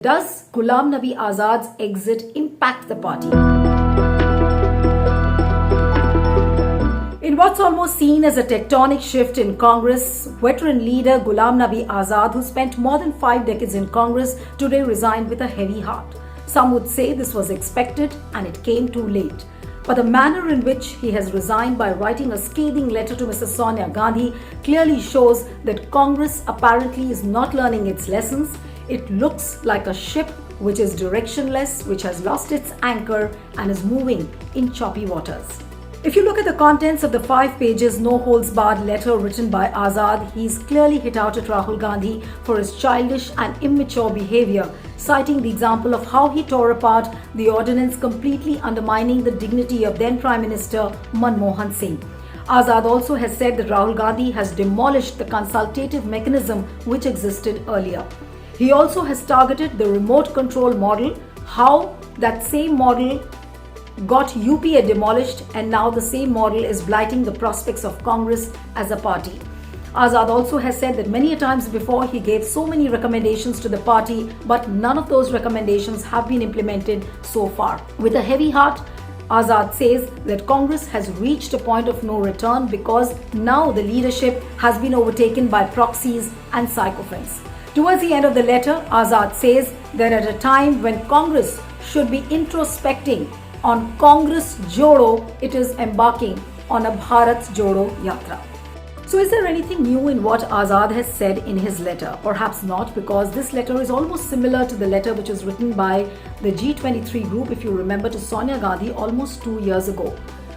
Does Ghulam Nabi Azad's exit impact the party? In what's almost seen as a tectonic shift in Congress, veteran leader Ghulam Nabi Azad, who spent more than 5 decades in Congress, today resigned with a heavy heart. Some would say this was expected and it came too late. But the manner in which he has resigned by writing a scathing letter to Mrs. Sonia Gandhi clearly shows that Congress apparently is not learning its lessons. It looks like a ship which is directionless, which has lost its anchor and is moving in choppy waters. If you look at the contents of the 5 pages no-holds-barred letter written by Azad, he's clearly hit out at Rahul Gandhi for his childish and immature behavior, citing the example of how he tore apart the ordinance, completely undermining the dignity of then Prime Minister Manmohan Singh. Azad also has said that Rahul Gandhi has demolished the consultative mechanism which existed earlier. He also has targeted the remote control model, how that same model got UPA demolished and now the same model is blighting the prospects of Congress as a party. Azad also has said that many times before he gave so many recommendations to the party, but none of those recommendations have been implemented so far. With a heavy heart, Azad says that Congress has reached a point of no return because now the leadership has been overtaken by proxies and sycophants. Towards the end of the letter, Azad says that at a time when Congress should be introspecting on Congress Jodo, it is embarking on a Bharat Jodo Yatra. So is there anything new in what Azad has said in his letter? Perhaps not, because this letter is almost similar to the letter which was written by the G23 group, if you remember, to Sonia Gandhi almost 2 years ago.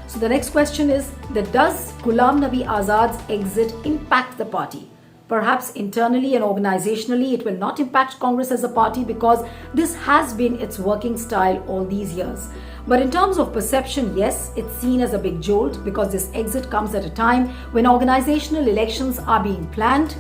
So the next question is that does Ghulam Nabi Azad's exit impact the party? Perhaps internally and organizationally, it will not impact Congress as a party because this has been its working style all these years. But in terms of perception, yes, it's seen as a big jolt because this exit comes at a time when organizational elections are being planned,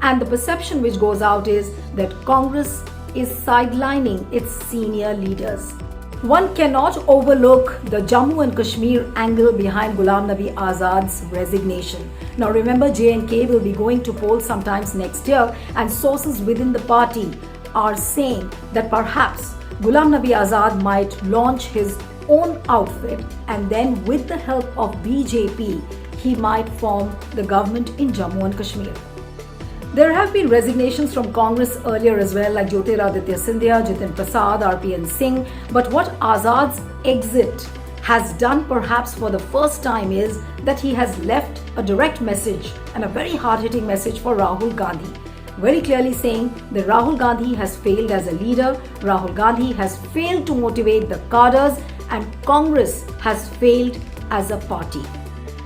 and the perception which goes out is that Congress is sidelining its senior leaders. One cannot overlook the Jammu and Kashmir angle behind Ghulam Nabi Azad's resignation. Now remember, J&K will be going to polls sometimes next year, and sources within the party are saying that perhaps Ghulam Nabi Azad might launch his own outfit, and then with the help of BJP, he might form the government in Jammu and Kashmir. There have been resignations from Congress earlier as well, like Jyotiraditya Scindia, Jitin Prasad, RPN Singh. But what Azad's exit has done perhaps for the first time is that he has left a direct message and a very hard-hitting message for Rahul Gandhi. Very clearly saying that Rahul Gandhi has failed as a leader, Rahul Gandhi has failed to motivate the cadres, and Congress has failed as a party.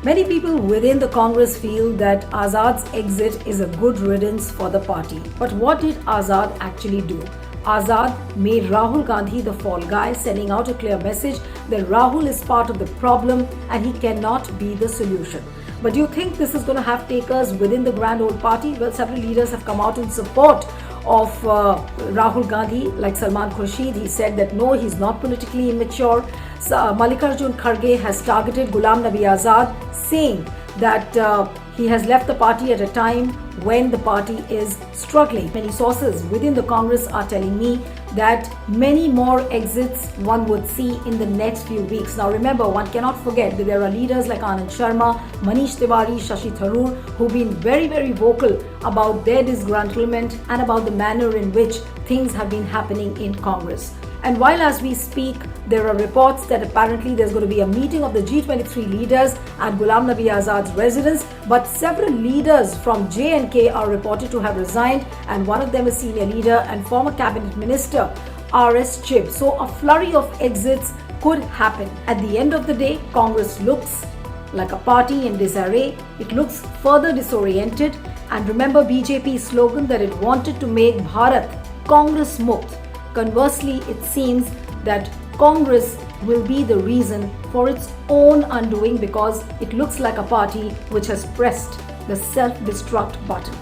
Many people within the Congress feel that Azad's exit is a good riddance for the party. But what did Azad actually do? Azad made Rahul Gandhi the fall guy, sending out a clear message that Rahul is part of the problem and he cannot be the solution. But do you think this is going to have takers within the grand old party? Well, several leaders have come out in support of Rahul Gandhi, like Salman Khurshid. He said that no, he's not politically immature. Mallikarjun Kharge has targeted Ghulam Nabi Azad, saying that he has left the party at a time when the party is struggling. Many sources within the Congress are telling me that many more exits one would see in the next few weeks. Now remember, one cannot forget that there are leaders like Anand Sharma, Manish Tiwari, Shashi Tharoor, who've been very, very vocal about their disgruntlement and about the manner in which things have been happening in Congress. And while as we speak, there are reports that apparently there's going to be a meeting of the G23 leaders at Ghulam Nabi Azad's residence, but several leaders from J&K are reported to have resigned, and one of them is senior leader and former cabinet minister R.S. Chib. So a flurry of exits could happen. At the end of the day, Congress looks like a party in disarray. It looks further disoriented. And remember BJP's slogan that it wanted to make Bharat Congress Mukt. Conversely, it seems that Congress will be the reason for its own undoing because it looks like a party which has pressed the self-destruct button.